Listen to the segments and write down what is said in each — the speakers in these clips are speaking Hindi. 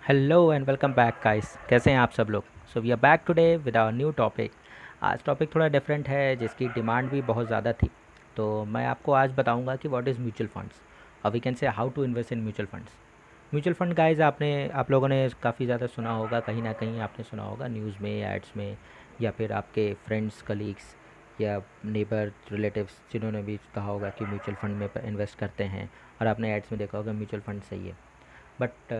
Hello and welcome back guys. कैसे हैं आप सब लोग? So we are back today with our new topic. आज टॉपिक थोड़ा डिफरेंट है जिसकी डिमांड भी बहुत ज़्यादा थी। तो मैं आपको आज बताऊंगा कि व्हाट इज़ म्यूचुअल फंड्स और we can say how to invest in mutual funds. Mutual fund guys आप लोगों ने काफ़ी ज़्यादा सुना होगा, कहीं ना कहीं आपने सुना होगा न्यूज़ में, एड्स में, या फिर आपके फ्रेंड्स, कलीग्स या नेबर रिलेटिव्स जिन्होंने भी कहा होगा कि म्यूचुअल फंड में इन्वेस्ट करते हैं। और आपने एड्स में देखा होगा म्यूचुअल फंड सही है। बट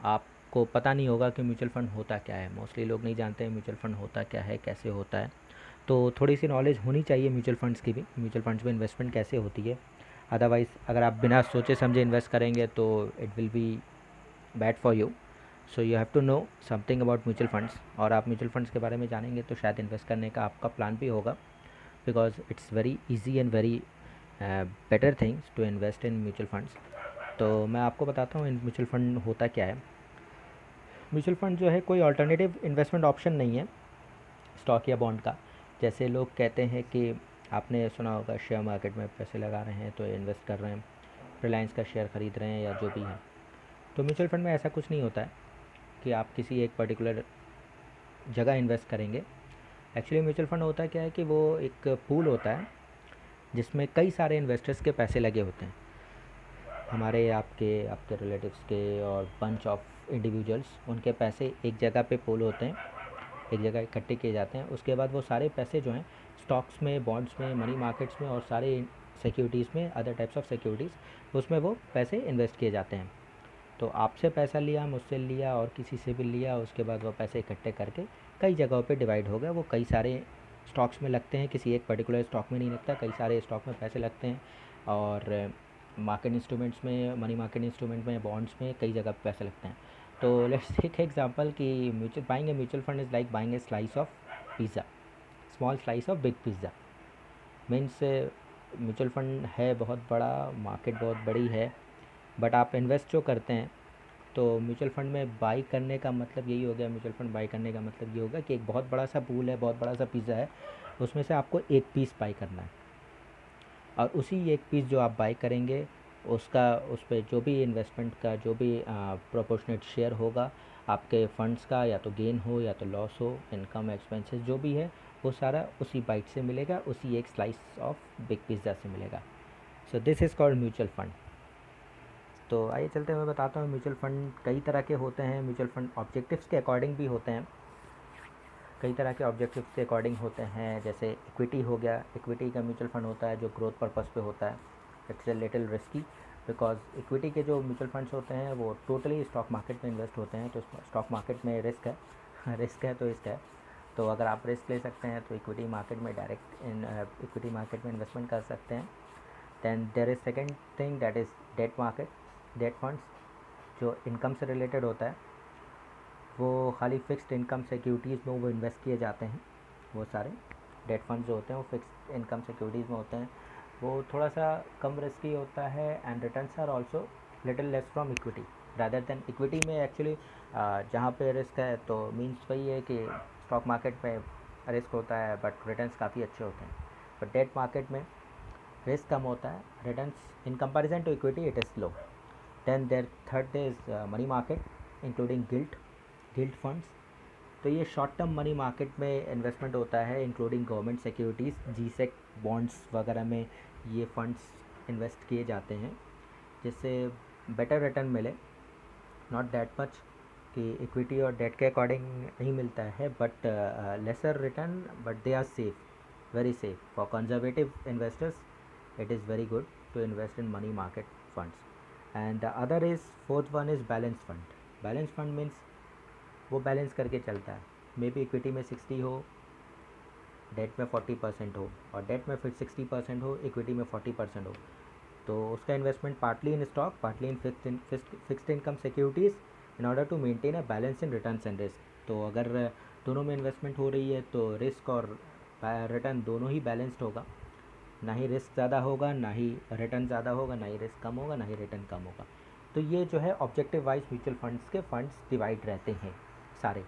आपको पता नहीं होगा कि म्यूचुअल फ़ंड होता क्या है। मोस्टली लोग नहीं जानते हैं म्यूचुअल फ़ंड होता क्या है, कैसे होता है। तो थोड़ी सी नॉलेज होनी चाहिए म्यूचुअल फ़ंड्स की भी, म्यूचुअल फ़ंड्स में इन्वेस्टमेंट कैसे होती है। अदरवाइज़ अगर आप बिना सोचे समझे इन्वेस्ट करेंगे तो it will be bad for you. So you have to know something about mutual funds. और आप म्यूचुअल फंड्स के बारे में जानेंगे तो शायद इन्वेस्ट करने का आपका प्लान भी होगा, because it's very easy and very better things to invest in mutual funds. तो मैं आपको बताता हूँ म्यूचुअल फंड होता क्या है। म्यूचुअल फंड जो है कोई अल्टरनेटिव इन्वेस्टमेंट ऑप्शन नहीं है स्टॉक या बॉन्ड का। जैसे लोग कहते हैं कि आपने सुना होगा शेयर मार्केट में पैसे लगा रहे हैं तो इन्वेस्ट कर रहे हैं, रिलायंस का शेयर ख़रीद रहे हैं या जो भी है। तो म्यूचुअल फंड में ऐसा कुछ नहीं होता है कि आप किसी एक पर्टिकुलर जगह इन्वेस्ट करेंगे। एक्चुअली म्यूचुअल फंड होता क्या है कि वो एक पूल होता है जिसमें कई सारे इन्वेस्टर्स के पैसे लगे होते हैं, हमारे आपके आपके रिलेटिव्स के और बंच ऑफ इंडिविजुअल्स, उनके पैसे एक जगह पे पूल होते हैं, एक जगह इकट्ठे किए जाते हैं। उसके बाद वो सारे पैसे जो हैं स्टॉक्स में, बॉन्ड्स में, मनी मार्केट्स में और सारे सिक्योरिटीज़ में, अदर टाइप्स ऑफ सिक्योरिटीज़, उसमें वो पैसे इन्वेस्ट किए जाते हैं। तो आपसे पैसा लिया, मुझसे लिया और किसी से भी लिया, उसके बाद वो पैसे इकट्ठे करके कई जगहों पे डिवाइड हो गया। वो कई सारे स्टॉक्स में लगते हैं, किसी एक पर्टिकुलर स्टॉक में नहीं लगता, कई सारे स्टॉक में पैसे लगते हैं। और मार्केट इंस्ट्रूमेंट्स में, मनी मार्केट इंस्ट्रूमेंट में, बॉन्ड्स में कई जगह पे पैसे लगते हैं। तो लेट्स टेक एग्जांपल कि mutual buying a mutual fund is like buying A slice of pizza, small slice of big pizza. Means mutual fund है बहुत बड़ा, मार्केट बहुत बड़ी है, बट आप इन्वेस्ट जो करते हैं तो म्यूचुअल फंड में बाई करने का मतलब यही हो गया। म्यूचुअल फंड बाई करने का मतलब ये होगा कि एक बहुत बड़ा सा पूल है, बहुत बड़ा सा पिज़्ज़ा है, उसमें से आपको एक पीस बाई करना है। और उसी एक पीस जो आप बाई करेंगे उसका, उस पर जो भी इन्वेस्टमेंट का जो भी प्रोपोर्शनेट शेयर होगा आपके फंड्स का, या तो गेन हो या तो लॉस हो, इनकम एक्सपेंसेस जो भी है, वो सारा उसी बाइट से मिलेगा, उसी एक स्लाइस ऑफ बिग पिज़्ज़ा से मिलेगा। So this is called mutual fund. तो आइए चलते हुए बताता हूँ। म्यूचुअल फंड कई तरह के होते हैं। म्यूचुअल फंड ऑब्जेक्टिव्स के अकॉर्डिंग भी होते हैं, कई तरह के ऑब्जेक्टिव्स के अकॉर्डिंग होते हैं। जैसे इक्विटी हो गया, इक्विटी का म्यूचुअल फंड होता है जो ग्रोथ पर्पस पे होता है। It's a little risky, because equity के जो म्यूचुअल फंड्स होते हैं वो टोटली स्टॉक मार्केट में इन्वेस्ट होते हैं। तो स्टॉक मार्केट में रिस्क है रिस्क है तो रिस्क है। तो अगर आप रिस्क ले सकते हैं तो इक्विटी मार्केट में डायरेक्ट इन इक्विटी मार्केट में इन्वेस्टमेंट कर सकते हैं। Then there is second thing that is debt market, debt funds, जो इनकम से रिलेटेड होता है। वो खाली फ़िक्स्ड इनकम सिक्योरिटीज़ में वो इन्वेस्ट किए जाते हैं। वो सारे डेट फंड जो होते हैं वो फिक्स्ड इनकम सिक्योरिटीज़ में होते हैं। वो थोड़ा सा कम रिस्की होता है and returns are also little less from equity rather than equity में। एक्चुअली जहाँ पे रिस्क है तो मीन्स वही है कि स्टॉक मार्केट में रिस्क होता है बट रिटर्न्स काफ़ी अच्छे होते हैं। बट डेट मार्केट में रिस्क कम होता है, returns in comparison to equity it is low. Then there third is money market including gilt funds. तो ये शॉर्ट टर्म मनी मार्केट में इन्वेस्टमेंट होता है including government securities, G sec bonds वगैरह में ये फंड्स इन्वेस्ट किए जाते हैं जिससे बेटर रिटर्न मिले। नॉट दैट मच कि इक्विटी और डेट के अकॉर्डिंग नहीं मिलता है, but laser return, but they are safe, very safe for conservative investors. It is very good to invest in money market funds. And the other is fourth one is balance fund. Balance fund means वो बैलेंस करके चलता है। मे बी इक्विटी में 60 हो, डेट में 40% हो, और डेट में फिर 60% हो, इक्विटी में 40% हो। तो उसका investment partly in stock, partly in fixed income securities in order to maintain a balance in returns and risk. तो अगर दोनों में इन्वेस्टमेंट हो रही है तो रिस्क और रिटर्न दोनों ही बैलेंस्ड होगा। ना ही रिस्क ज़्यादा होगा, ना ही रिटर्न ज़्यादा होगा, ना ही रिस्क कम होगा, ना ही रिटर्न कम होगा। तो ये जो है ऑब्जेक्टिव वाइज म्यूचुअल फंड्स के फंड्स डिवाइड रहते हैं सारे।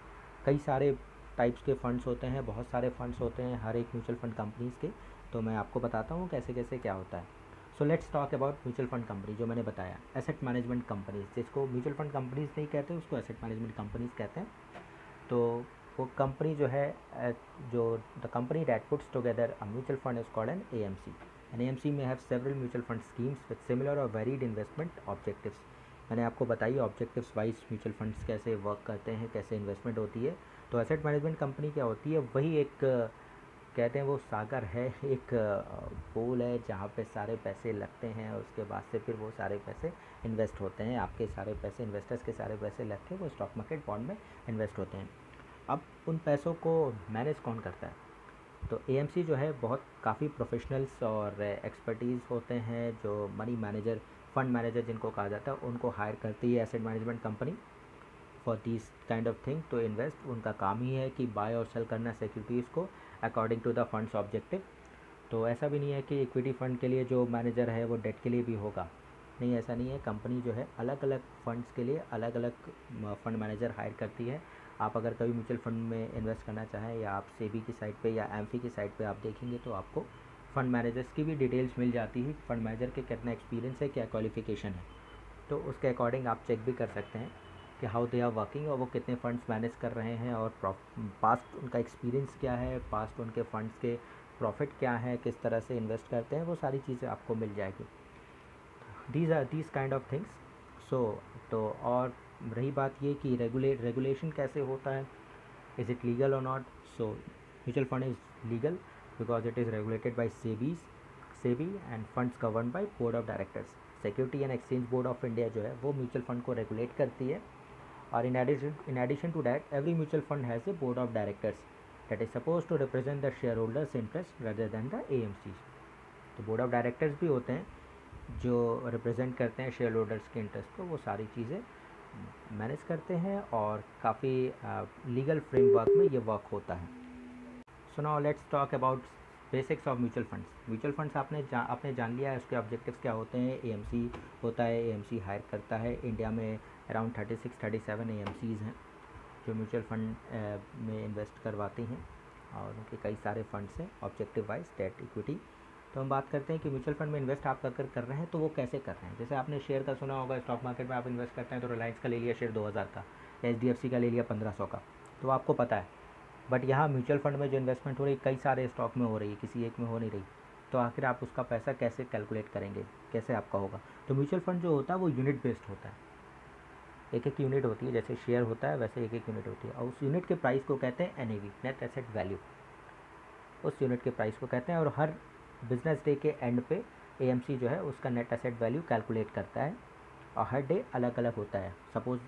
कई सारे टाइप्स के फंड्स होते हैं, बहुत सारे फंड्स होते हैं हर एक म्यूचुअल फंड कंपनीज़ के। तो मैं आपको बताता हूँ कैसे कैसे क्या होता है। सो let's talk about mutual fund company, जो मैंने बताया एसेट मैनेजमेंट कंपनीज, जिसको म्यूचुअल फंड कंपनीज नहीं कहते, उसको एसेट मैनेजमेंट कंपनीज कहते हैं। तो वो कंपनी जो है, जो the company that puts together a mutual fund is called an AMC. An AMC में have several mutual fund schemes with similar और वेरीड इन्वेस्टमेंट ऑब्जेक्टिव्स। मैंने आपको बताई ऑब्जेक्टिव्स वाइज म्यूचुअल फंड्स कैसे वर्क करते हैं, कैसे इन्वेस्टमेंट होती है। तो एसेट मैनेजमेंट कंपनी क्या होती है, वही एक कहते हैं वो सागर है, एक पूल है जहाँ पे सारे पैसे लगते हैं, उसके बाद से फिर वो सारे पैसे इन्वेस्ट होते हैं। आपके सारे पैसे, इन्वेस्टर्स के सारे पैसे लग के वो स्टॉक मार्केट बॉन्ड में इन्वेस्ट होते हैं। अब उन पैसों को मैनेज कौन करता है? तो एएमसी जो है बहुत काफ़ी प्रोफेशनल्स और एक्सपर्टीज़ होते हैं, जो मनी मैनेजर, फंड मैनेजर जिनको कहा जाता है, उनको हायर करती है asset management company for this kind of thing to invest. उनका काम ही है कि बाय और सेल करना सिक्योरिटीज़ को according to the funds objective. तो ऐसा भी नहीं है कि इक्विटी फ़ंड के लिए जो मैनेजर है वो डेट के लिए भी होगा, नहीं, ऐसा नहीं है। कंपनी जो है अलग अलग फंड्स के लिए अलग अलग फ़ंड मैनेजर हायर करती है। आप अगर कभी म्यूचुअल फंड में इन्वेस्ट करना चाहें, या आप सेबी की साइट पे या एम्फी की साइट पे आप देखेंगे, तो आपको फ़ंड मैनेजर्स की भी डिटेल्स मिल जाती है। फ़ंड मैनेजर के कितना एक्सपीरियंस है, क्या क्वालिफिकेशन है, तो उसके अकॉर्डिंग आप चेक भी कर सकते हैं कि हाउ दे आर वर्किंग, और वो कितने फ़ंड्स मैनेज कर रहे हैं, और पास्ट उनका एक्सपीरियंस क्या है, पास्ट उनके फ़ंड्स के प्रॉफिट क्या है, किस तरह से इन्वेस्ट करते हैं, वो सारी चीज़ें आपको मिल जाएगी। These are these kind of things. So तो और रही बात ये कि रेगुलेशन कैसे होता है, इज़ इट लीगल और not? So mutual fund is legal because it is regulated by SEBI end funds govern by board of directors. Security and exchange board of India जो है वो म्यूचुअल फंड को रेगुलेट करती है। और in addition to that, every mutual fund has a board of directors that is supposed to represent the shareholders interest rather than the AMCs। तो बोर्ड ऑफ डायरेक्टर्स भी होते हैं जो रिप्रेजेंट करते हैं शेयर होल्डर्स के इंटरेस्ट को, वो सारी चीज़ें मैनेज करते हैं, और काफ़ी लीगल फ्रेमवर्क में ये वर्क होता है। So now let's talk about basics of mutual funds. Mutual funds आपने जान लिया है, उसके ऑब्जेक्टिव्स क्या होते हैं। एएमसी होता है, एएमसी हायर करता है। इंडिया में अराउंड 36-37 एएमसीज़ हैं जो म्यूचुअल फंड में इन्वेस्ट करवाती हैं, और उनके कई सारे फंड्स हैं ऑब्जेक्टिव वाइज, डेट, इक्विटी। तो हम बात करते हैं कि म्यूचुअल फंड में इन्वेस्ट आप अगर कर रहे हैं तो वो कैसे कर रहे हैं। जैसे आपने शेयर का सुना होगा, स्टॉक मार्केट में आप इन्वेस्ट करते हैं तो रिलायंस का ले लिया शेयर 2000 का, या HDFC का ले लिया 1500 का, तो आपको पता है। बट यहाँ म्यूचुअल फंड में जो इन्वेस्टमेंट हो रही है, कई सारे स्टॉक में हो रही है, किसी एक में हो नहीं रही, तो आखिर आप उसका पैसा कैसे कैलकुलेट करेंगे, कैसे आपका होगा? तो म्यूचुअल फंड जो होता है वो यूनिट बेस्ड होता है, एक एक यूनिट होती है, जैसे शेयर होता है वैसे एक एक यूनिट होती है, और उस यूनिट के प्राइस को कहते हैं NAV, नेट एसेट वैल्यू। उस यूनिट के प्राइस को कहते हैं, और हर बिजनेस डे के एंड पे AMC जो है उसका नेट एसेट वैल्यू कैलकुलेट करता है, और हर डे अलग अलग होता है। सपोज़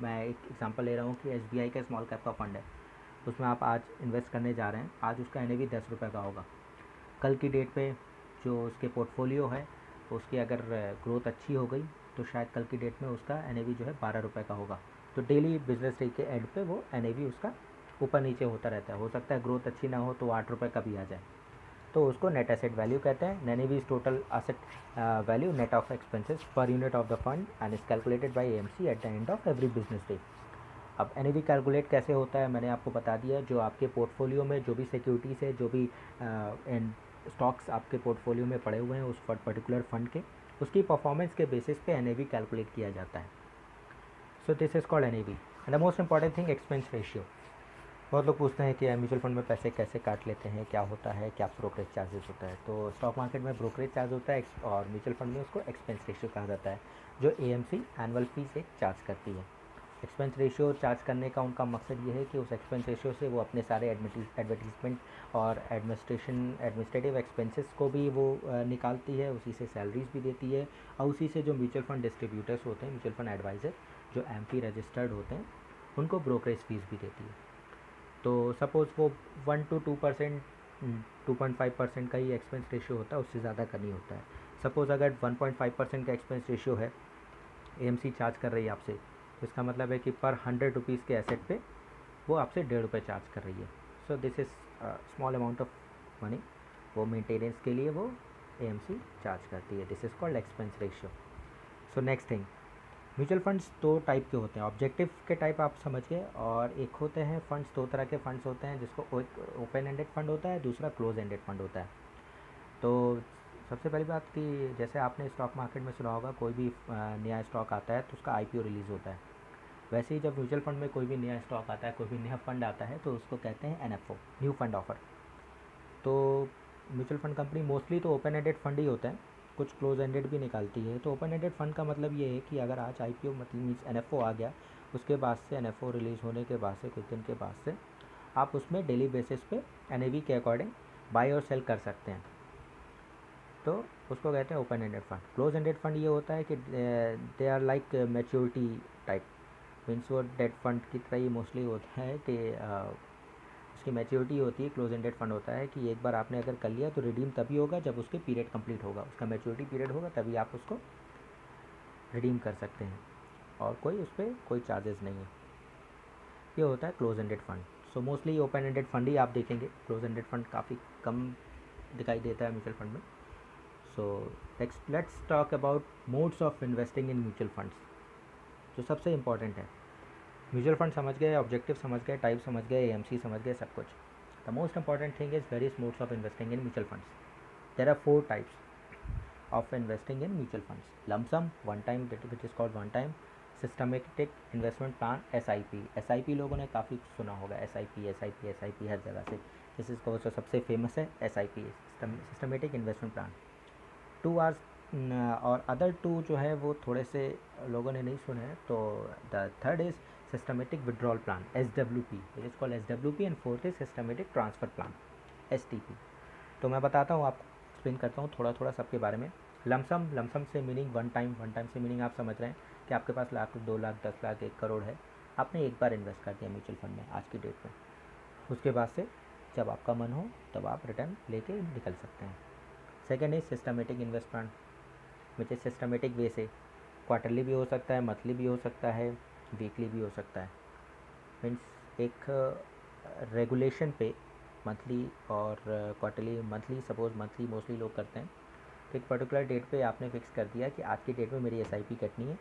मैं एक एग्जांपल ले रहा हूँ कि SBI का स्मॉल कैप का फंड है, उसमें आप आज इन्वेस्ट करने जा रहे हैं, आज उसका NAV 10 रुपये का होगा। कल की डेट पे जो उसके पोर्टफोलियो है उसकी अगर ग्रोथ अच्छी हो गई तो शायद कल की डेट में उसका NAV जो है 12 रुपये का होगा। तो डेली बिजनेस डे के एंड पे वो NAV उसका ऊपर नीचे होता रहता है। हो सकता है ग्रोथ अच्छी ना हो तो 8 रुपये का भी आ जाए, तो उसको नेट एसेट वैल्यू कहते हैं। NAV is total asset value net of expenses per unit of the fund and is calculated by AMC at the end of every business day. अब NAV कैलकुलेट कैसे होता है मैंने आपको बता दिया। जो आपके पोर्टफोलियो में जो भी सिक्योरिटीज़ है, जो भी स्टॉक्स आपके पोर्टफोलियो में पड़े हुए हैं उस पर्टिकुलर फंड के, उसकी परफॉर्मेंस के बेसिस पे NAV कैलकुलेट किया जाता है। So this is called NAV। And the most important thing, expense ratio. बहुत लोग पूछते हैं कि म्यूचुअल फंड में पैसे कैसे काट लेते हैं, क्या होता है, क्या ब्रोकरेज चार्जेस होता है। तो स्टॉक मार्केट में ब्रोकरेज चार्ज होता है, और म्यूचुअल फंड में उसको एक्सपेंस रेशियो कहा जाता है, जो AMC एनुअल फीस एक चार्ज करती है। एक्सपेंस रेशियो चार्ज करने का उनका मकसद ये है कि उस एक्सपेंस रेशियो से वो अपने सारे एडवर्टीजमेंट और एडमिनिस्ट्रेटिव एक्सपेंसेस को भी वो निकालती है, उसी से सैलरीज भी देती है, और उसी से जो म्यूचुअल फंड डिस्ट्रीब्यूटर्स होते हैं, म्यूचुअल फंड एडवाइज़र जो एम्फी रजिस्टर्ड होते हैं, उनको ब्रोकरेज फीस भी देती है। तो सपोज़ वो 1 to 2%, 2.5% का ही एक्सपेंस रेशियो होता है, उससे ज़्यादा का नहीं होता है। सपोज़ अगर 1.5% का एक्सपेंस रेशियो है, AMC चार्ज कर रही है आपसे, तो इसका मतलब है कि पर 100 रुपीज़ के एसेट पे वो आपसे 1.5 रुपये चार्ज कर रही है। So this is small amount of money, वो मेंटेनेंस के लिए वो AMC चार्ज करती है। This is called expense ratio. So next thing, mutual funds दो टाइप के होते हैं। ऑब्जेक्टिव के टाइप आप समझ गए, और एक होते हैं फंड्स, दो तरह के फंड्स होते हैं, जिसको एक ओपन एंडेड फंड होता है, दूसरा क्लोज एंडेड फंड होता है। तो सबसे पहली बात कि जैसे आपने स्टॉक मार्केट में सुना होगा, कोई भी नया स्टॉक आता है तो उसका आईपीओ रिलीज़ होता है। वैसे ही जब म्यूचुअल फंड में कोई भी नया स्टॉक आता है, कोई भी नया फंड आता है, तो उसको कहते हैं एनएफओ, न्यू फंड ऑफर। तो म्यूचुअल फंड कंपनी मोस्टली तो ओपन एंडेड फंड ही होता है, कुछ क्लोज एंडेड भी निकालती है। तो ओपन एंडेड फंड का मतलब ये है कि अगर आज आईपीओ मतलब मीन्स एनएफओ आ गया, उसके बाद से एनएफओ रिलीज़ होने के बाद से कुछ दिन के बाद से आप उसमें डेली बेसिस पे एनएवी के अकॉर्डिंग बाय और सेल कर सकते हैं। तो उसको कहते हैं open ended fund. Close ended fund ये होता है कि they are like maturity type, means वो डेट फंड की तरह ही मोस्टली होता है कि उसकी मैच्योरिटी होती है। क्लोज एंडेड फंड होता है कि एक बार आपने अगर कर लिया तो रिडीम तभी होगा जब उसके पीरियड कंप्लीट होगा, उसका मैच्योरिटी पीरियड होगा, तभी आप उसको रिडीम कर सकते हैं और कोई उस पर कोई चार्जेस नहीं है। ये होता है close ended fund. So mostly open ended fund ही आप देखेंगे, क्लोज एंडेड फंड काफ़ी कम दिखाई देता है म्यूचुअल फंड में। सो let's talk about modes of investing in mutual funds, जो सबसे इंपॉर्टेंट है। म्यूचुअल फंड समझ गए, ऑब्जेक्टिव समझ गए, टाइप समझ गए, एएमसी समझ गए, सब कुछ। The most important thing is various modes of investing in mutual funds. There are 4 types of investing in mutual funds. Lump sum, one time, which is called one time, systematic investment plan, SIP. SIP लोगों ने काफ़ी सुना होगा, एसआईपी एसआईपी एसआईपी हर जगह से। दिस इज को सबसे फेमस है SIP, systematic investment plan. 2 hours और अदर 2 जो है वो थोड़े से लोगों ने नहीं सुने हैं। तो the third is systematic withdrawal plan, SWP, it is called SWP, and fourth is systematic transfer plan, STP। तो मैं बताता हूँ, आपको एक्सप्लेन करता हूँ थोड़ा थोड़ा सबके बारे में। लमसम, लमसम से meaning one time, one time से मीनिंग आप समझ रहे हैं कि आपके पास लाख, 2 लाख, 10 लाख, 1 करोड़ है, आपने एक बार इन्वेस्ट कर दिया म्यूचुअल फंड में आज की डेट में। उसके बाद से जब आपका मन हो तब आप रिटर्न लेके निकल सकते हैं। Second is systematic investment, which is systematic way से क्वार्टरली भी हो सकता है, मंथली भी हो सकता है, वीकली भी हो सकता है। मीन्स एक रेगुलेशन पे मंथली और quarterly, monthly suppose monthly mostly लोग करते हैं, तो एक पर्टिकुलर डेट पे आपने फिक्स कर दिया कि आज की डेट में मेरी एसआईपी कटनी है।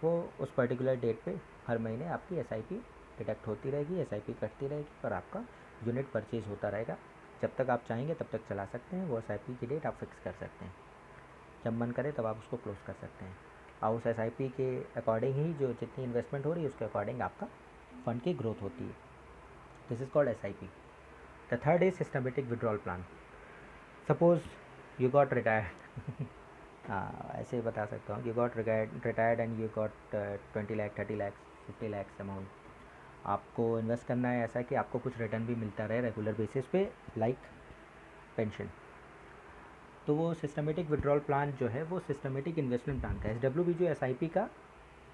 वो उस पर्टिकुलर डेट पे हर महीने आपकी एसआईपी डिडक्ट होती रहेगी, एसआईपी कटती रहेगी और आपका यूनिट परचेज होता रहेगा। जब तक आप चाहेंगे तब तक चला सकते हैं, वो एसआईपी की डेट आप फिक्स कर सकते हैं, जब मन करे तब आप उसको क्लोज कर सकते हैं। और उस एसआईपी के अकॉर्डिंग ही जो जितनी इन्वेस्टमेंट हो रही है उसके अकॉर्डिंग आपका फंड की ग्रोथ होती है। This is called SIP. The third is systematic withdrawal plan. Suppose you got retired, हाँ ऐसे ही बता सकता हूँ, you got retired and you got 20 lakh, 30 lakh, 50 lakh amount. आपको इन्वेस्ट करना है ऐसा कि आपको कुछ रिटर्न भी मिलता रहे रेगुलर बेसिस पे, लाइक पेंशन। तो वो सिस्टमेटिक विड्रॉल प्लान जो है वो सिस्टमेटिक इन्वेस्टमेंट प्लान का, SWP जो SIP का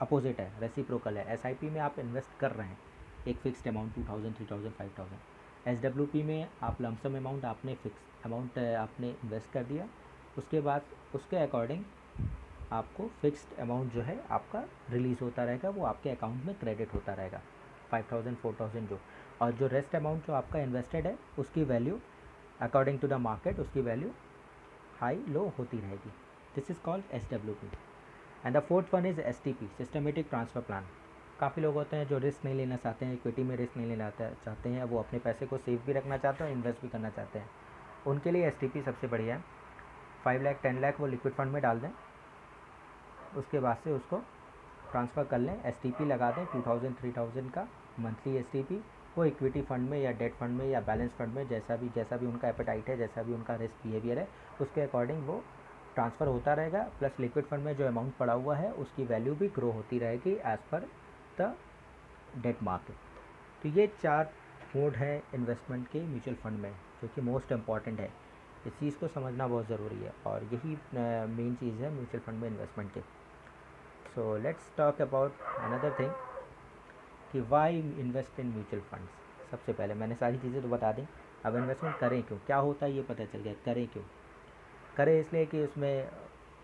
अपोजिट है, रेसिप्रोकल है। SIP में आप इन्वेस्ट कर रहे हैं एक फिक्स्ड अमाउंट, 2000, 3000, 5000। SWP में आप लमसम अमाउंट, आपने फिक्स अमाउंट आपने इन्वेस्ट कर दिया, उसके बाद उसके अकॉर्डिंग आपको फिक्स्ड अमाउंट जो है आपका रिलीज़ होता रहेगा, वो आपके अकाउंट में क्रेडिट होता रहेगा, 5000, 4000 जो। और जो रेस्ट अमाउंट जो आपका इन्वेस्टेड है उसकी value according to the market, उसकी वैल्यू हाई लो होती रहेगी। This is called SWP। And the fourth one is STP, systematic transfer plan. काफ़ी लोग होते हैं जो रिस्क नहीं लेना चाहते हैं, इक्विटी में रिस्क नहीं लेना चाहते हैं, वो अपने पैसे को सेफ भी रखना चाहते हैं, इन्वेस्ट भी करना चाहते हैं। उनके लिए STP सबसे बढ़िया है। 5 लाख, 10 लाख वो लिक्विड फंड में डाल दें, उसके बाद से उसको ट्रांसफ़र कर लें, STP लगा दें 2000, 3000 का मंथली STP। वो इक्विटी फंड में या डेट फंड में या बैलेंस फंड में, जैसा भी उनका एपेटाइट है, जैसा भी उनका रिस्क बिहेवियर है, उसके अकॉर्डिंग वो ट्रांसफ़र होता रहेगा। प्लस लिक्विड फंड में जो अमाउंट पड़ा हुआ है उसकी वैल्यू भी ग्रो होती रहेगी as per the debt market. तो ये 4 मोड है इन्वेस्टमेंट के म्यूचुअल फंड में, जो कि मोस्ट इम्पॉर्टेंट है। इस चीज़ को समझना बहुत ज़रूरी है और यही मेन चीज़ है म्यूचुअल फंड में इन्वेस्टमेंट के। So let's talk about another thing कि why invest in mutual funds. सबसे पहले मैंने सारी चीज़ें तो बता दी, अब इन्वेस्टमेंट करें क्यों, क्या होता है ये पता चल गया। करें क्यों, करें इसलिए कि उसमें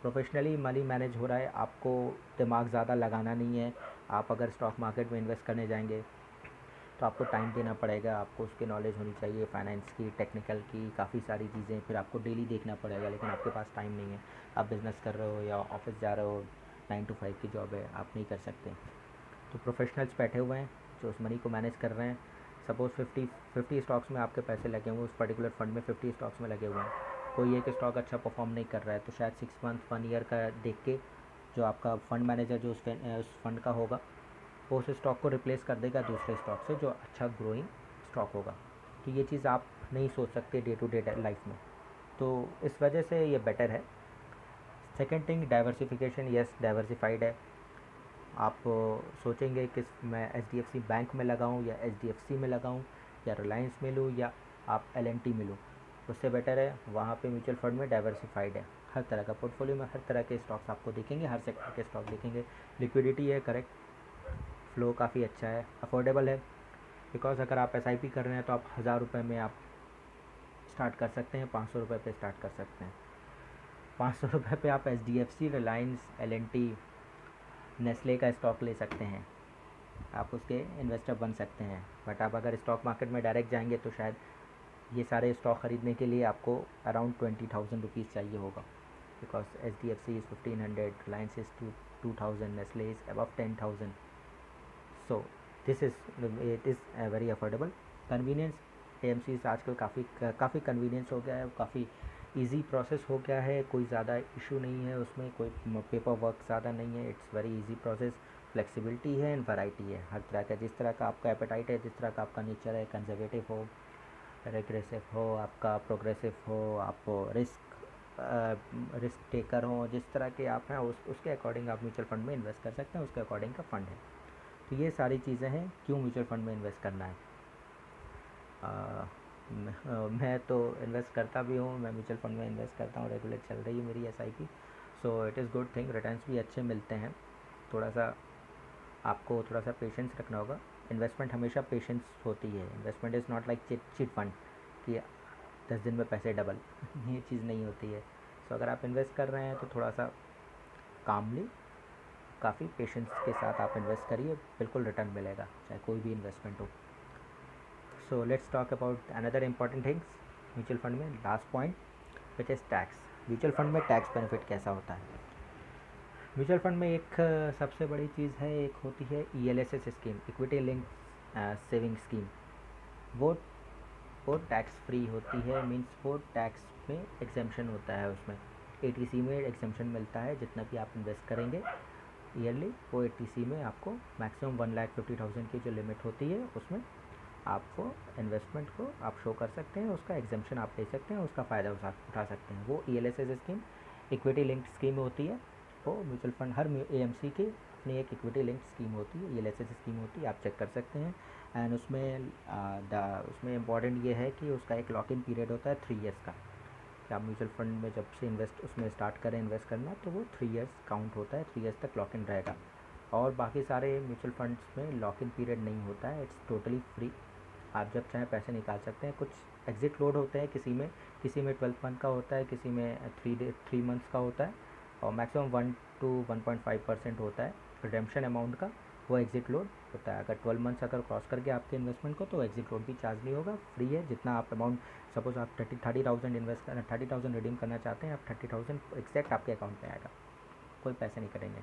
प्रोफेशनली मनी मैनेज हो रहा है, आपको दिमाग ज़्यादा लगाना नहीं है। आप अगर स्टॉक मार्केट में इन्वेस्ट करने जाएंगे तो आपको टाइम देना पड़ेगा, आपको उसकी नॉलेज होनी चाहिए, फाइनेंस की, टेक्निकल की, काफ़ी सारी चीज़ें, फिर आपको डेली देखना पड़ेगा, लेकिन आपके पास टाइम नहीं है। आप बिज़नेस कर रहे हो या ऑफिस जा रहे हो, 9 to 5 की जॉब है, आप नहीं कर सकते। तो प्रोफेशनल्स बैठे हुए हैं जो उस मनी को मैनेज कर रहे हैं। सपोज़ 50 स्टॉक्स में आपके पैसे लगे हुए हैं, उस पर्टिकुलर फंड में 50 स्टॉक्स में लगे हुए हैं। कोई एक स्टॉक अच्छा परफॉर्म नहीं कर रहा है तो शायद 6 मंथ 1 ईयर का देख के जो आपका फंड मैनेजर जो उस फंड का होगा वो उस स्टॉक को रिप्लेस कर देगा दूसरे स्टॉक से जो अच्छा ग्रोइंग स्टॉक होगा। तो ये चीज़ आप नहीं सोच सकते डे टू डे लाइफ में, तो इस वजह से ये बेटर है। Second thing diversification, yes diversified है। आप सोचेंगे कि मैं HDFC बैंक में लगाऊं या HDFC में लगाऊं या रिलायंस में लूँ या आप L&T में लूँ, उससे बेटर है वहाँ पे म्यूचुअल फंड में डाइवर्सिफाइड है। हर तरह का पोर्टफोलियो में हर तरह के स्टॉक्स आपको दिखेंगे, हर सेक्टर के स्टॉक दिखेंगे। लिक्विडिटी है करेक्ट, फ्लो काफ़ी अच्छा है, अफोर्डेबल है। बिकॉज अगर आप SIP कर रहे हैं तो आप 1000 रुपये में आप स्टार्ट कर सकते हैं, 500 रुपये पे स्टार्ट कर सकते हैं। 500 रुपये पे आप HDFC, रिलायंस, L&T, नेस्ले का स्टॉक ले सकते हैं, आप उसके इन्वेस्टर बन सकते हैं। बट आप अगर स्टॉक मार्केट में डायरेक्ट जाएंगे तो शायद ये सारे स्टॉक ख़रीदने के लिए आपको अराउंड 20,000 रुपीज़ चाहिए होगा। Because HDFC is 1500, Reliance is 2000, Nestle is above 10,000। So this is it is very affordable. Convenience, AMCs आजकल काफ़ी कन्वीनियंस हो गया है, काफ़ी इजी प्रोसेस हो गया है, कोई ज़्यादा इशू नहीं है उसमें, कोई पेपर वर्क ज़्यादा नहीं है। It's very easy process, flexibility है एंड वैरायटी है हर तरह का, जिस तरह का आपका एपेटाइट है, जिस तरह का आपका नेचर है, कंजर्वेटिव हो, रेग्रेसिव हो, आपका प्रोग्रेसिव हो, आप रिस्क टेकर हो, जिस तरह के आप हैं उसके अकॉर्डिंग आप म्यूचुअल फंड में इन्वेस्ट कर सकते हैं, उसके अकॉर्डिंग का फंड है। तो ये सारी चीज़ें हैं क्यों म्यूचुअल फंड में इन्वेस्ट करना है। मैं तो इन्वेस्ट करता भी हूँ, मैं म्यूचुअल फंड में इन्वेस्ट करता हूँ, रेगुलर चल रही है मेरी SIP। So it is good thing, returns भी अच्छे मिलते हैं। थोड़ा सा आपको थोड़ा सा पेशेंस रखना होगा। इन्वेस्टमेंट हमेशा पेशेंस होती है। Investment is not like chit fund कि 10 दिन में पैसे डबल ये चीज़ नहीं होती है। सो अगर आप इन्वेस्ट कर रहे हैं तो थोड़ा सा कामली, काफ़ी पेशेंस के साथ आप इन्वेस्ट करिए, बिल्कुल रिटर्न मिलेगा चाहे कोई भी इन्वेस्टमेंट हो। So let's talk about another important things mutual fund में। Last point which is tax. Mutual fund में टैक्स बेनिफिट कैसा होता है। म्यूचुअल फंड में एक सबसे बड़ी चीज़ है, एक होती है ELSS scheme, equity link saving scheme. वो वो टैक्स फ्री होती है, मीन्स वो टैक्स में एग्जेम्पशन होता है, उसमें ATC में एग्जेम्पशन मिलता है। जितना भी आप इन्वेस्ट करेंगे ईयरली, वो ATC में आपको मैक्सिमम 1,50,000 की जो लिमिट होती है उसमें आपको इन्वेस्टमेंट को आप शो कर सकते हैं, उसका एग्जेम्पशन आप ले सकते हैं, उसका फ़ायदा उठा सकते हैं। वो ELSS scheme equity linked scheme होती है। वो म्यूचुअल फंड हर AMC की अपनी एक इक्विटी लिंक्ड स्कीम होती है, ELSS स्कीम होती है, आप चेक कर सकते हैं। एंड उसमें इम्पॉर्टेंट ये है कि उसका एक लॉक इन पीरियड होता है 3 ईयर्स का, कि आप म्यूचुअल फंड में जब से इन्वेस्ट उसमें स्टार्ट करें इन्वेस्ट करना तो वो 3 ईयर्स काउंट होता है, 3 ईयर्स तक लॉक इन रहेगा। और बाकी सारे म्यूचुअल फंड्स में लॉक इन पीरियड नहीं होता है, इट्स टोटली फ्री, आप जब चाहें पैसे निकाल सकते हैं। कुछ एग्ज़िट लोड होते हैं, किसी में 12 मंथ का होता है, किसी में 3 मंथ्स का होता है, और मैक्सिमम 1 to 1.5% होता है रिडेम्पशन अमाउंट का, वो एग्ज़िट लोड होता है। अगर 12 मंथ्स अगर क्रॉस करके आपके इन्वेस्टमेंट को तो एग्ज़िट लोड भी चार्ज नहीं होगा, फ्री है। जितना आप अमाउंट, सपोज़ आप 30,000 इन्वेस्ट करना, 30,000 रिडीम करना चाहते हैं, आप 30,000 एग्जैक्ट आपके अकाउंट में आएगा, कोई पैसे नहीं करेंगे।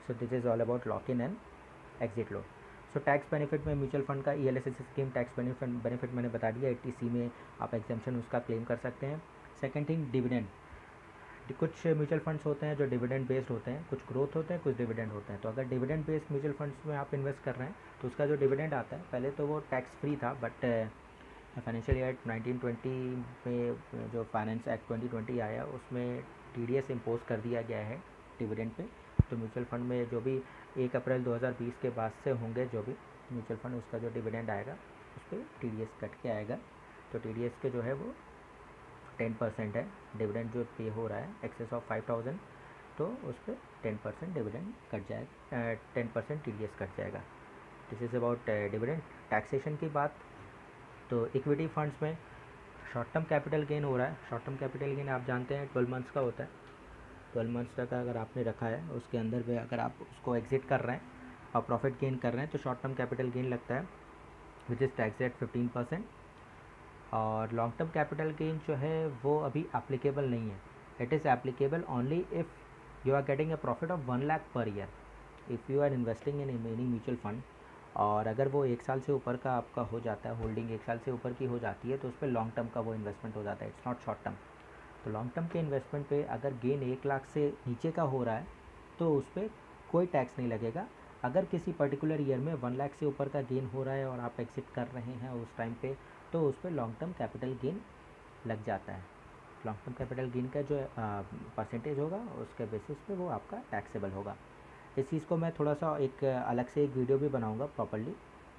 So this is all about lock in and exit load. So tax benefit में म्यूचुअल फंड का ELSS स्कीम टैक्स बेनिफिट मैंने बता दिया, ATC में आप एग्जाम्पशन उसका क्लेम कर सकते हैं। सेकंड थिंग डिविडेंड, कुछ म्यूचुअल फंड्स होते हैं जो डिविडेंड बेस्ड होते हैं, कुछ ग्रोथ होते हैं, कुछ डिविडेंड होते हैं। तो अगर डिविडेंड बेस्ड म्यूचुअल फंड्स में आप इन्वेस्ट कर रहे हैं तो उसका जो डिविडेंड आता है, पहले तो वो टैक्स फ्री था, बट फाइनेंशियल ईयर 1920 में जो फाइनेंस एक्ट 2020 आया उसमें TDS इम्पोज कर दिया गया है डिविडेंड पे। तो म्यूचुअल फंड में जो भी 1 अप्रैल 2020 के बाद से होंगे जो भी म्यूचुअल फंड, उसका जो डिविडेंड आएगा उस पर TDS कट के आएगा। तो TDS के जो है वो 10% है। डिविडेंड जो पे हो रहा है एक्सेस ऑफ 5,000, तो उस पर 10% डिविडेंड कट जाएगा, 10% TDS कट जाएगा। This is about dividend. Taxation की बात, तो इक्विटी फंड्स में शॉर्ट टर्म कैपिटल गेन हो रहा है। शॉर्ट टर्म कैपिटल गेन आप जानते हैं 12 मंथ्स का होता है। 12 मंथ्स तक अगर आपने रखा है उसके अंदर में अगर आप उसको एग्जिट कर रहे हैं और प्रॉफिट गेन कर रहे हैं तो शॉर्ट टर्म कैपिटल गेन लगता है, विच इज़ टैक्स एट 15%। और लॉन्ग टर्म कैपिटल गेन जो है वो अभी एप्लीकेबल नहीं है। It is applicable only if you are getting a profit of 1 lakh per year, if you are investing in any mutual fund. और अगर वो 1 साल से ऊपर का आपका हो जाता है, होल्डिंग 1 साल से ऊपर की हो जाती है, तो उस पर लॉन्ग टर्म का वो इन्वेस्टमेंट हो जाता है, इट्स नॉट शॉर्ट टर्म। तो लॉन्ग टर्म के इन्वेस्टमेंट पे अगर गेन 1 लाख से नीचे का हो रहा है तो उस पर कोई टैक्स नहीं लगेगा। अगर किसी पर्टिकुलर ईयर में 1 लाख से ऊपर का गेन हो रहा है और आप एग्जिट कर रहे हैं उस टाइम पे, तो उस पर लॉन्ग टर्म कैपिटल गेन लग जाता है। लॉन्ग टर्म कैपिटल गेन का जो परसेंटेज होगा उसके बेसिस पे वो आपका टैक्सेबल होगा। इस चीज़ को मैं थोड़ा सा एक अलग से एक वीडियो भी बनाऊंगा प्रॉपर्ली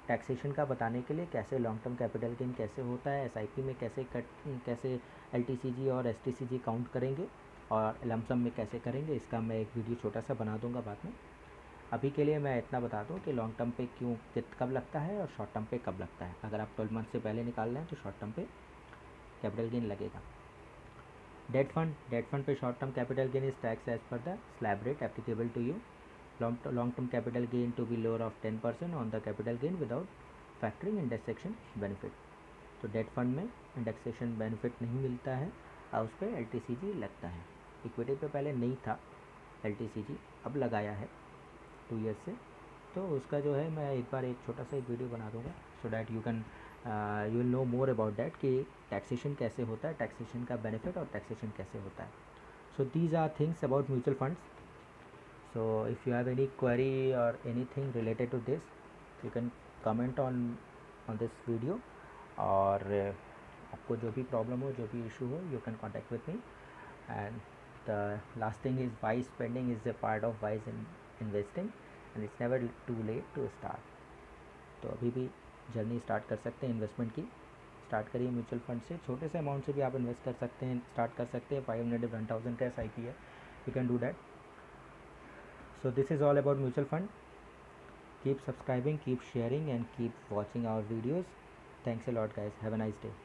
टैक्सेशन का, बताने के लिए कैसे लॉन्ग टर्म कैपिटल गेन कैसे होता है, एसआईपी में कैसे एलटीसीजी और एसटीसीजी काउंट करेंगे और लमसम में कैसे करेंगे, इसका मैं एक वीडियो छोटा सा बना दूंगा बाद में। अभी के लिए मैं इतना बता दूं कि लॉन्ग टर्म पे कब लगता है और शॉर्ट टर्म पे कब लगता है। अगर आप 12 मंथ से पहले निकाल रहे हैं तो शॉर्ट टर्म पे कैपिटल गेन लगेगा। डेट फंड पे short term capital gain is tax as per the slab rate applicable to you. Long term capital gain to be lower of 10% on the capital gain without factoring indexation benefit। तो डेट फंड में इंडेक्सेशन बेनिफिट नहीं मिलता है और उस पर एल लगता है। इक्विटी पे पहले नहीं था एल अब लगाया है 2 ईयर्स से। तो उसका जो है मैं एक बार एक छोटा सा एक वीडियो बना दूंगा so that you will know more about that कि टैक्सेशन कैसे होता है, टैक्सेशन का बेनिफिट और टैक्सेशन कैसे होता है। So these are things about mutual funds. So if you have any query or anything related to this, you can comment on this video। और आपको जो भी प्रॉब्लम हो, जो भी इशू हो, you can contact with me। And the last thing is wise spending is a part of wise investing and it's never too late to start। तो अभी भी जर्नी स्टार्ट कर सकते हैं इन्वेस्टमेंट की। स्टार्ट करिए म्यूचुअल फंड से, छोटे से अमाउंट से भी आप इन्वेस्ट कर सकते हैं, स्टार्ट कर सकते हैं। 500 10,000 का SIP है, you can do that. So this is all about mutual fund। Keep subscribing, keep sharing and keep watching our videos। Thanks a lot guys, have a nice day।